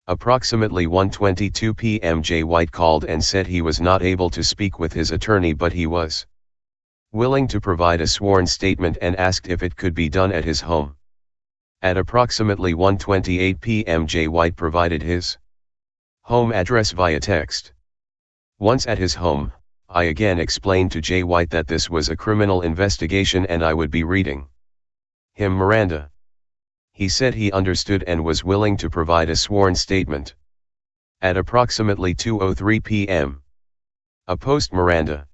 Approximately 1:22 p.m. Jay White called and said he was not able to speak with his attorney but he was willing to provide a sworn statement and asked if it could be done at his home. At approximately 1:28 p.m. Jay White provided his home address via text. Once at his home, I again explained to Jay White that this was a criminal investigation and I would be reading him Miranda. He said he understood and was willing to provide a sworn statement. At approximately 2:03 p.m. a post-Miranda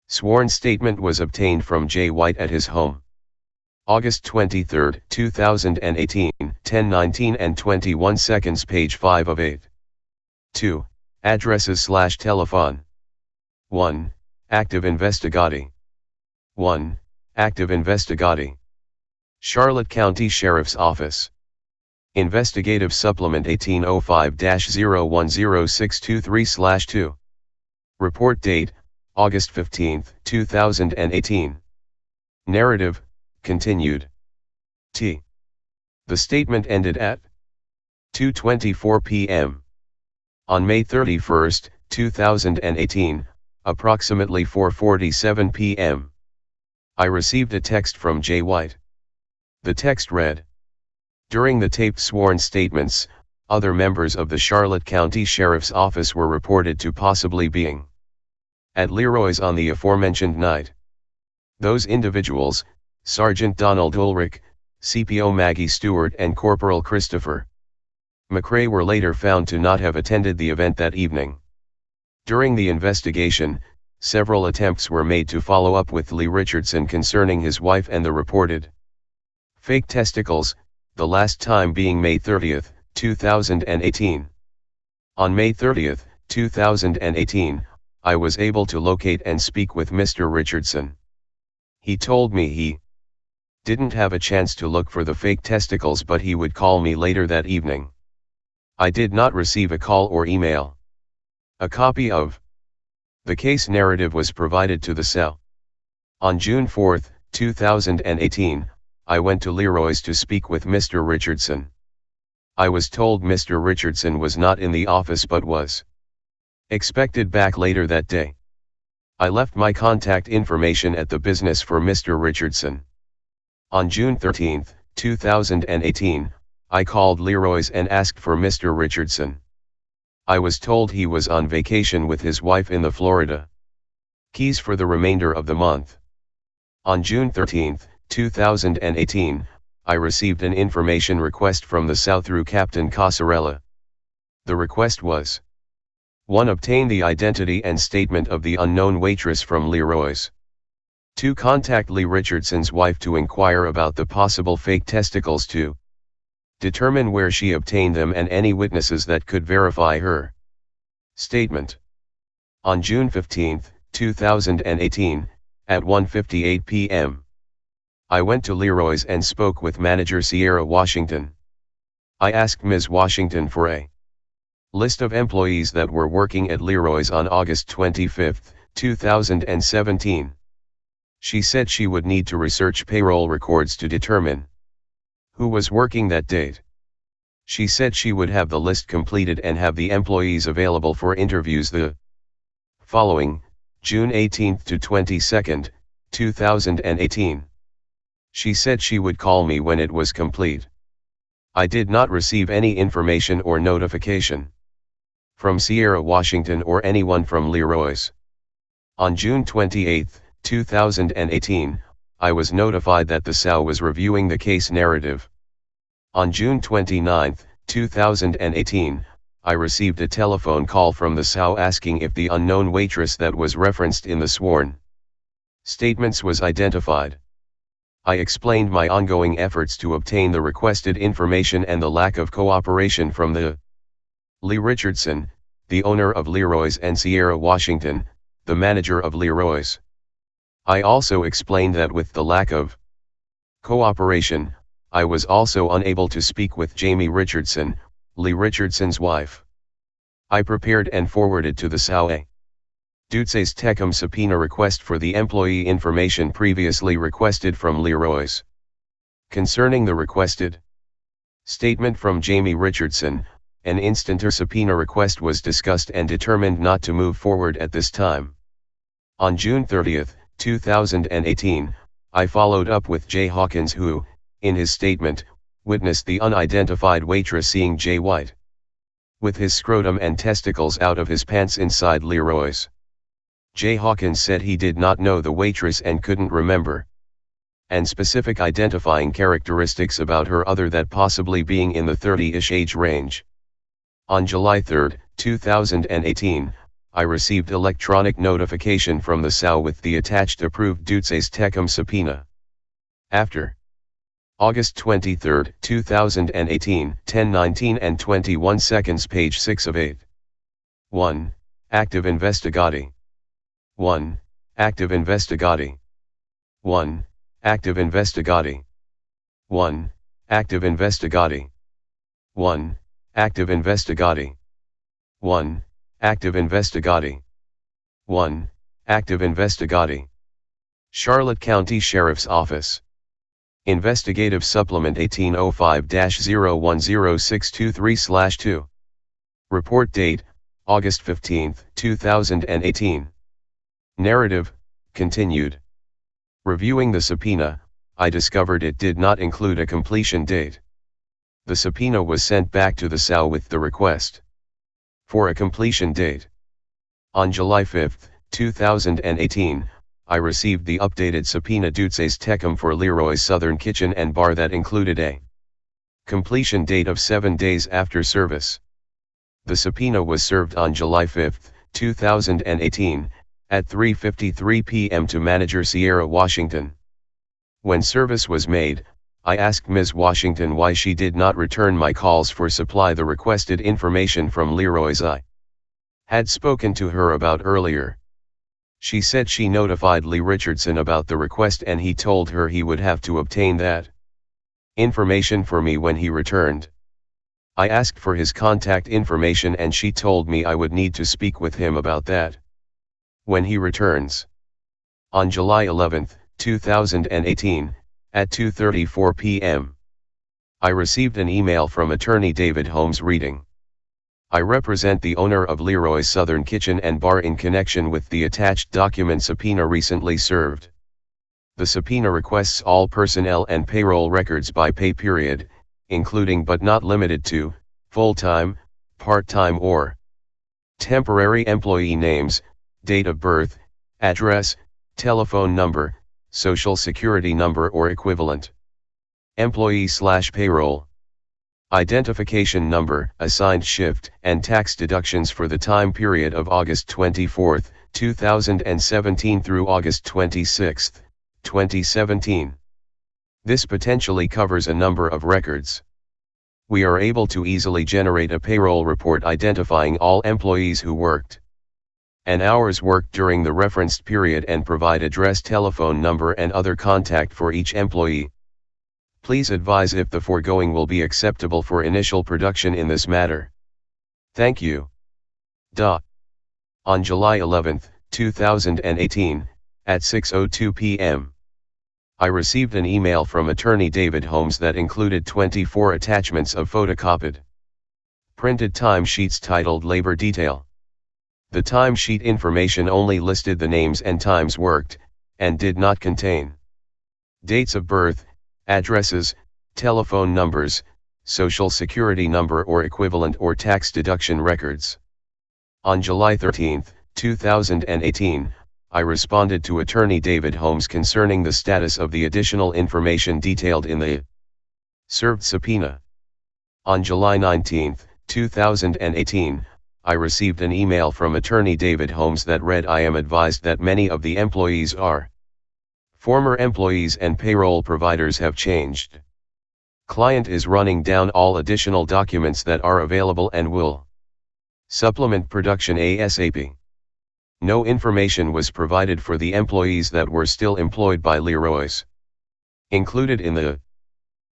sworn statement was obtained from Jay White at his home. August 23, 2018, 10:19 and 21 seconds, page 5 of 8. 2. Addresses/telephone. 1. Active Investigati. 1. Active Investigati. Charlotte County Sheriff's Office. Investigative Supplement 1805-010623/2. Report date, August 15, 2018. Narrative, continued. T. The statement ended at 2:24 p.m. On May 31, 2018, approximately 4:47 p.m. I received a text from Jay White. The text read: During the taped sworn statements, other members of the Charlotte County Sheriff's Office were reported to possibly being at Leroy's on the aforementioned night. Those individuals, Sergeant Donald Ulrich, CPO Maggie Stewart and Corporal Christopher McRae, were later found to not have attended the event that evening. During the investigation, several attempts were made to follow up with Lee Richardson concerning his wife and the reported fake testicles, the last time being May 30, 2018. On May 30, 2018, I was able to locate and speak with Mr. Richardson. He told me he didn't have a chance to look for the fake testicles, but he would call me later that evening. I did not receive a call or email. A copy of the case narrative was provided to the cell. On June 4, 2018, I went to Leroy's to speak with Mr. Richardson. I was told Mr. Richardson was not in the office but was expected back later that day. I left my contact information at the business for Mr. Richardson. On June 13, 2018, I called Leroy's and asked for Mr. Richardson. I was told he was on vacation with his wife in the Florida Keys for the remainder of the month. On June 13, 2018, I received an information request from the South through Captain Casarella. The request was: 1. Obtain the identity and statement of the unknown waitress from Leroy's. 2. Contact Lee Richardson's wife to inquire about the possible fake testicles. 2. Determine where she obtained them and any witnesses that could verify her statement. On June 15, 2018, at 1:58 p.m., I went to Leroy's and spoke with manager Sierra Washington. I asked Ms. Washington for a list of employees that were working at Leroy's on August 25, 2017. She said she would need to research payroll records to determine who was working that date. She said she would have the list completed and have the employees available for interviews the following, June 18 to 22, 2018. She said she would call me when it was complete. I did not receive any information or notification from Sierra Washington or anyone from Leroy's. On June 28, 2018, I was notified that the SAU was reviewing the case narrative. On June 29, 2018, I received a telephone call from the SAU asking if the unknown waitress that was referenced in the sworn statements was identified. I explained my ongoing efforts to obtain the requested information and the lack of cooperation from Lee Richardson, the owner of Leroy's, and Sierra Washington, the manager of Leroy's. I also explained that with the lack of cooperation, I was also unable to speak with Jamie Richardson, Lee Richardson's wife. I prepared and forwarded to the SAU a Dutses Tecum subpoena request for the employee information previously requested from Leroy's. Concerning the requested statement from Jamie Richardson, an instanter subpoena request was discussed and determined not to move forward at this time. On June 30, 2018, I followed up with Jay Hawkins, who, in his statement, witnessed the unidentified waitress seeing Jay White with his scrotum and testicles out of his pants inside Leroy's. Jay Hawkins said he did not know the waitress and couldn't remember and specific identifying characteristics about her other than possibly being in the 30-ish age range. On July 3, 2018, I received electronic notification from the SAU with the attached approved Dutses Tecum subpoena. After August 23, 2018, 10:19 and 21 seconds, page 6 of 8. 1. Active investigati. 1. Active investigati. 1. Active investigati. 1. Active investigati. 1. Active investigati. 1. Active investigati. 1. Active investigati. Charlotte County Sheriff's Office. Investigative Supplement 1805-010623/2. Report date, August 15, 2018. Narrative, continued. Reviewing the subpoena, I discovered it did not include a completion date. The subpoena was sent back to the SAU with the request for a completion date. On July 5, 2018, I received the updated subpoena Dutses Tecum for Leroy's Southern Kitchen and Bar that included a completion date of 7 days after service. The subpoena was served on July 5, 2018, at 3:53 p.m. to Manager Sierra Washington. When service was made, I asked Ms. Washington why she did not return my calls for supply the requested information from Leroy's I had spoken to her about earlier. She said she notified Lee Richardson about the request and he told her he would have to obtain that information for me when he returned. I asked for his contact information and she told me I would need to speak with him about that when he returns. On July 11, 2018, at 2:34 p.m., I received an email from attorney David Holmes reading, I represent the owner of Leroy's Southern Kitchen and Bar in connection with the attached document subpoena recently served. The subpoena requests all personnel and payroll records by pay period, including but not limited to, full-time, part-time or temporary employee names, date of birth, address, telephone number, social security number or equivalent, employee/payroll, identification number, assigned shift, and tax deductions for the time period of August 24, 2017 through August 26, 2017. This potentially covers a number of records. We are able to easily generate a payroll report identifying all employees who worked and hours worked during the referenced period and provide address, telephone number and other contact for each employee. Please advise if the foregoing will be acceptable for initial production in this matter. Thank you. On July 11, 2018, at 6:02 p.m., I received an email from attorney David Holmes that included 24 attachments of photocopied printed timesheets titled Labor Detail. The timesheet information only listed the names and times worked, and did not contain dates of birth, addresses, telephone numbers, social security number or equivalent or tax deduction records. On July 13, 2018, I responded to attorney David Holmes concerning the status of the additional information detailed in the served subpoena. On July 19, 2018, I received an email from attorney David Holmes that read, I am advised that many of the employees are former employees and payroll providers have changed. Client is running down all additional documents that are available and will supplement production ASAP. No information was provided for the employees that were still employed by Leroy's. Included in the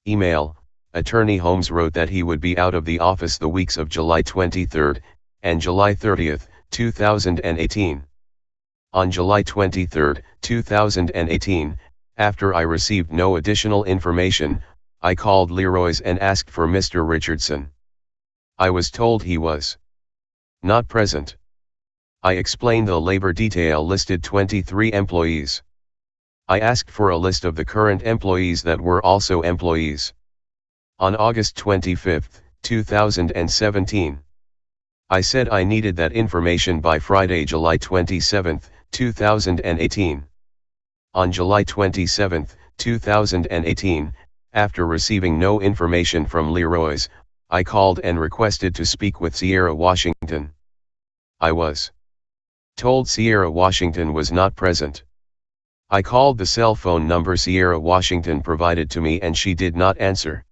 email, attorney Holmes wrote that he would be out of the office the weeks of July 23 and July 30, 2018. On July 23, 2018, after I received no additional information, I called Leroy's and asked for Mr. Richardson. I was told he was not present. I explained the labor detail listed 23 employees. I asked for a list of the current employees that were also employees. On August 25, 2017, I said I needed that information by Friday, July 27, 2018. On July 27, 2018, after receiving no information from Leroy's, I called and requested to speak with Sierra Washington. I was told Sierra Washington was not present. I called the cell phone number Sierra Washington provided to me and she did not answer.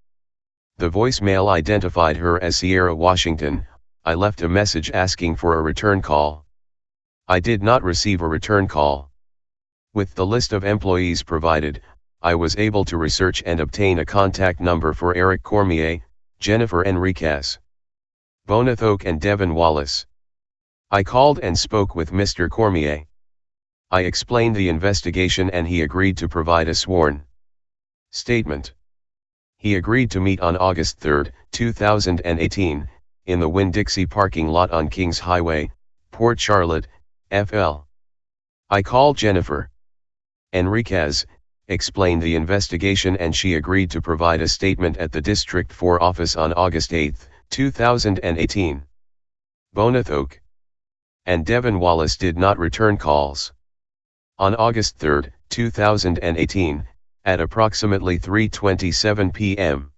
The voicemail identified her as Sierra Washington. I left a message asking for a return call. I did not receive a return call. With the list of employees provided, I was able to research and obtain a contact number for Eric Cormier, Jennifer Enriquez, Bonathoke and Devin Wallace. I called and spoke with Mr. Cormier. I explained the investigation and he agreed to provide a sworn statement. He agreed to meet on August 3, 2018, in the Winn-Dixie parking lot on Kings Highway, Port Charlotte, FL. I called Jennifer Enriquez, explained the investigation and she agreed to provide a statement at the District 4 office on August 8, 2018. Bonathoke and Devin Wallace did not return calls. On August 3, 2018, at approximately 3:27 p.m.,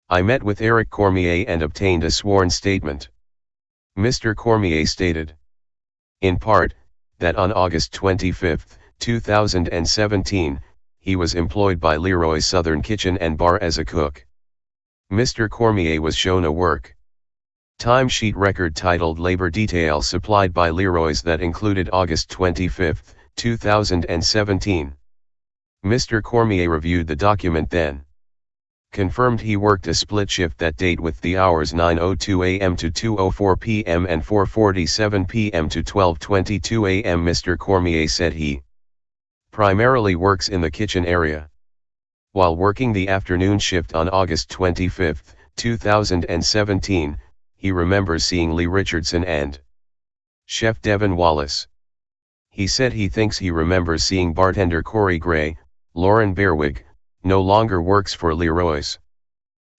I met with Eric Cormier and obtained a sworn statement. Mr. Cormier stated, in part, that on August 25, 2017, he was employed by Leroy's Southern Kitchen and Bar as a cook. Mr. Cormier was shown a work timesheet record titled Labor Detail supplied by Leroy's that included August 25, 2017. Mr. Cormier reviewed the document then confirmed he worked a split shift that date with the hours 9:02 a.m. to 2:04 p.m. and 4:47 p.m. to 12:22 a.m. Mr. Cormier said he primarily works in the kitchen area. While working the afternoon shift on August 25, 2017, he remembers seeing Lee Richardson and Chef Devin Wallace. He said he thinks he remembers seeing bartender Corey Gray. Lauren Bearwig no longer works for Leroy's.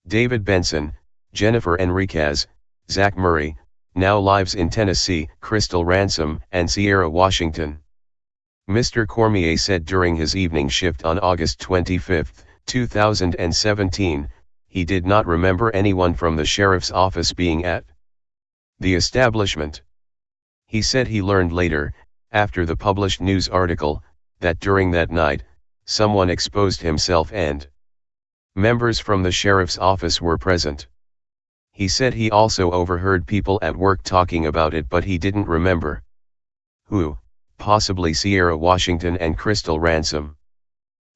David Benson, Jennifer Enriquez, Zach Murray, now lives in Tennessee, Crystal Ransom and Sierra, Washington. Mr. Cormier said during his evening shift on August 25, 2017, he did not remember anyone from the sheriff's office being at the establishment. He said he learned later, after the published news article, that during that night, someone exposed himself and members from the sheriff's office were present. He said he also overheard people at work talking about it but he didn't remember who, possibly Sierra Washington and Crystal Ransom.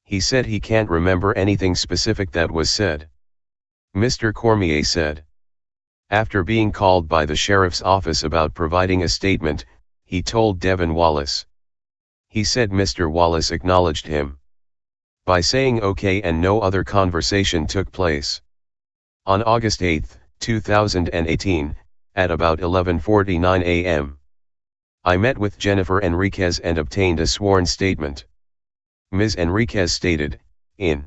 He said he can't remember anything specific that was said. Mr. Cormier said, after being called by the sheriff's office about providing a statement, he told Devin Wallace. He said Mr. Wallace acknowledged him by saying okay and no other conversation took place. On August 8, 2018, at about 11:49 a.m., I met with Jennifer Enriquez and obtained a sworn statement. Ms. Enriquez stated, in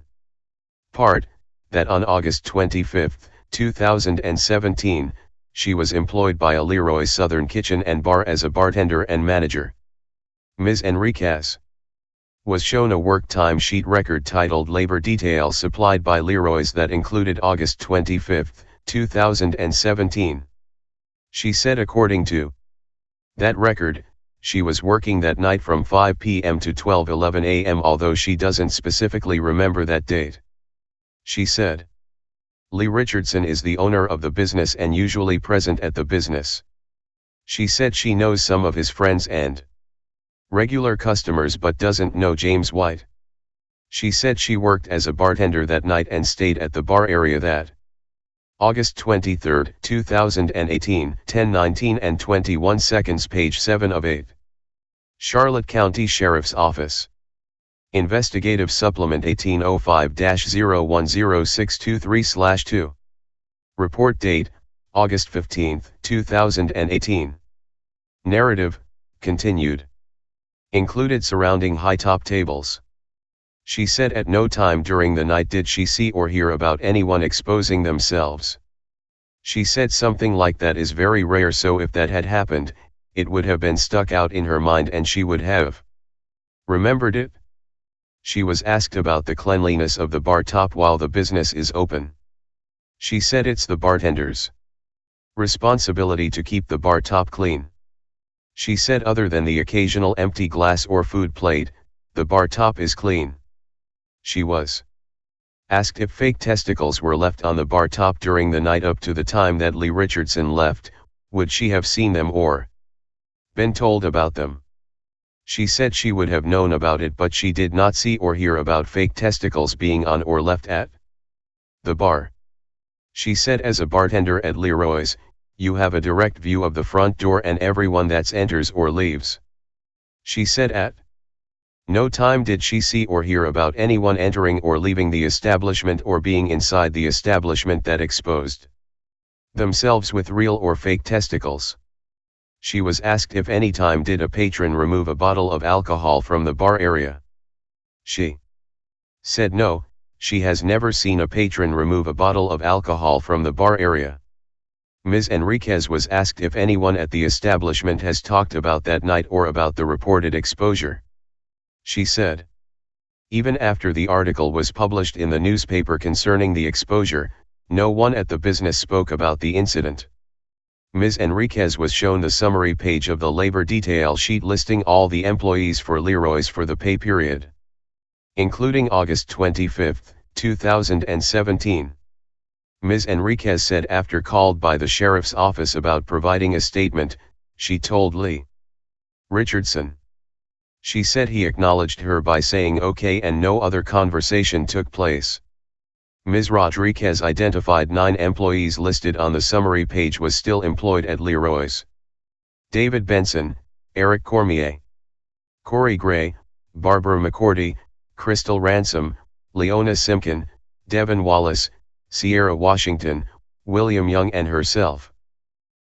part, that on August 25, 2017, she was employed by a Leroy's Southern Kitchen and Bar as a bartender and manager. Ms. Enriquez was shown a work time sheet record titled Labor Detail supplied by Leroy's that included August 25, 2017. She said according to that record, she was working that night from 5 p.m. to 12:11 a.m. although she doesn't specifically remember that date. She said, Lee Richardson is the owner of the business and usually present at the business. She said she knows some of his friends and regular customers but doesn't know James White. She said she worked as a bartender that night and stayed at the bar area that August 23, 2018, 10:19 and 21 seconds, page 7 of 8. Charlotte County Sheriff's Office. Investigative Supplement 1805-010623/2. Report date, August 15, 2018. Narrative, continued. Included surrounding high top tables. She said at no time during the night did she see or hear about anyone exposing themselves. She said something like that is very rare, so if that had happened, it would have been stuck out in her mind and she would have remembered it. She was asked about the cleanliness of the bar top while the business is open. She said it's the bartender's responsibility to keep the bar top clean. She said other than the occasional empty glass or food plate, the bar top is clean. She was asked if fake testicles were left on the bar top during the night up to the time that Lee Richardson left, Would she have seen them or been told about them? She said she would have known about it, but she did not see or hear about fake testicles being on or left at the bar. She said, as a bartender at Leroy's, you have a direct view of the front door and everyone that enters or leaves. She said at no time did she see or hear about anyone entering or leaving the establishment or being inside the establishment that exposed themselves with real or fake testicles. She was asked if any time did a patron remove a bottle of alcohol from the bar area. She said no, she has never seen a patron remove a bottle of alcohol from the bar area. Ms. Enriquez was asked if anyone at the establishment has talked about that night or about the reported exposure. She said, even after the article was published in the newspaper concerning the exposure, no one at the business spoke about the incident. Ms. Enriquez was shown the summary page of the labor detail sheet listing all the employees for Leroy's for the pay period, including August 25, 2017. Ms. Enriquez said after called by the sheriff's office about providing a statement, she told Lee Richardson. She said he acknowledged her by saying okay and no other conversation took place. Ms. Rodriguez identified 9 employees listed on the summary page was still employed at Leroy's. David Benson, Eric Cormier, Corey Gray, Barbara McCordy, Crystal Ransom, Leona Simkin, Devin Wallace, Sierra Washington, William Young and herself.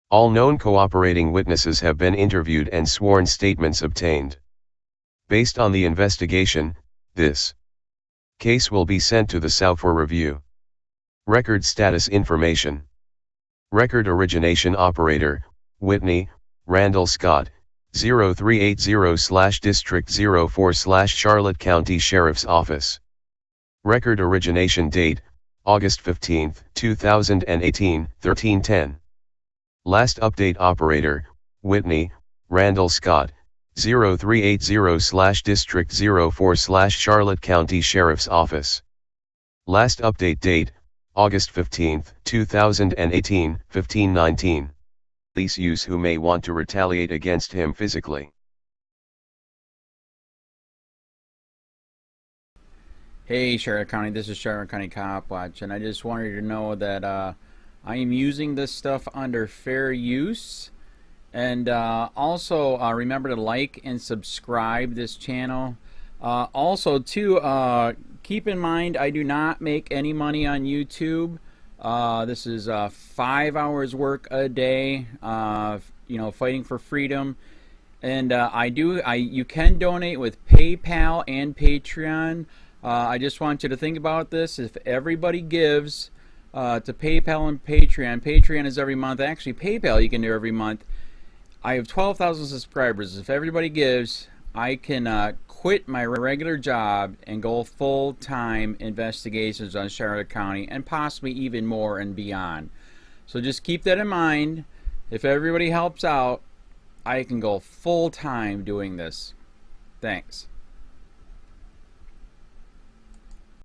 All known cooperating witnesses have been interviewed and sworn statements obtained. Based on the investigation, this case will be sent to the SAU for review. Record status information. Record origination operator, Whitney, Randall Scott, 0380/District 04/Charlotte County Sheriff's Office. Record origination date, August 15, 2018, 13:10. Last update operator, Whitney, Randall Scott, 0380/District 04/Charlotte County Sheriff's Office. Last update date, August 15, 2018, 15:19. Police use who may want to retaliate against him physically. Hey Charlotte County, this is Charlotte County Cop Watch, and I just wanted you to know that I am using this stuff under fair use. And also remember to like and subscribe this channel. Also too, keep in mind I do not make any money on YouTube. This is 5 hours work a day, you know, fighting for freedom. And you can donate with PayPal and Patreon. I just want you to think about this. If everybody gives to PayPal and Patreon, Patreon is every month. Actually, PayPal you can do every month. I have 12,000 subscribers. If everybody gives, I can quit my regular job and go full-time investigations on Charlotte County and possibly even more and beyond. So just keep that in mind. If everybody helps out, I can go full-time doing this. Thanks.